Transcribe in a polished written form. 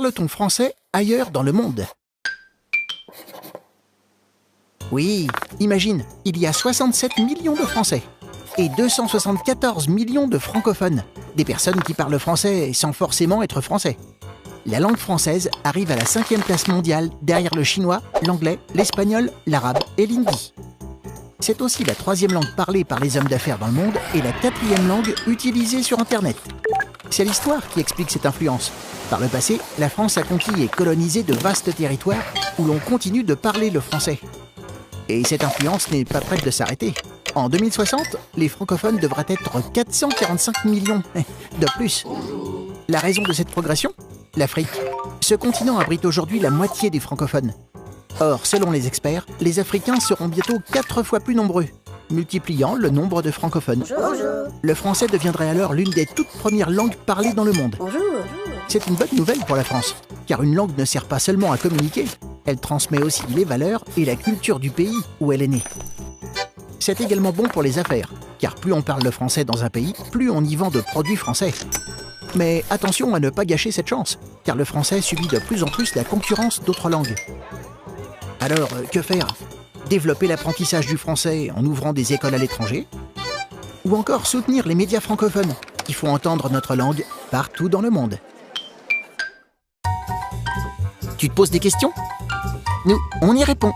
parle-t-on français ailleurs dans le monde? Oui, imagine, il y a 67 millions de Français et 274 millions de francophones, des personnes qui parlent français sans forcément être français. La langue française arrive à la 5e place mondiale derrière le chinois, l'anglais, l'espagnol, l'arabe et l'hindi. C'est aussi la 3e langue parlée par les hommes d'affaires dans le monde et la 4e langue utilisée sur Internet. C'est l'histoire qui explique cette influence. Par le passé, la France a conquis et colonisé de vastes territoires où l'on continue de parler le français. Et cette influence n'est pas prête de s'arrêter. En 2060, les francophones devraient être 445 millions de plus. La raison de cette progression? L'Afrique. Ce continent abrite aujourd'hui la moitié des francophones. Or, selon les experts, les Africains seront bientôt 4 fois plus nombreux, multipliant le nombre de francophones. Le français deviendrait alors l'une des toutes premières langues parlées dans le monde. C'est une bonne nouvelle pour la France, car une langue ne sert pas seulement à communiquer, elle transmet aussi les valeurs et la culture du pays où elle est née. C'est également bon pour les affaires, car plus on parle le français dans un pays, plus on y vend de produits français. Mais attention à ne pas gâcher cette chance, car le français subit de plus en plus la concurrence d'autres langues. Alors, que faire? Développer l'apprentissage du français en ouvrant des écoles à l'étranger? Ou encore soutenir les médias francophones, qui font entendre notre langue partout dans le monde? Tu te poses des questions? Nous, on y répond.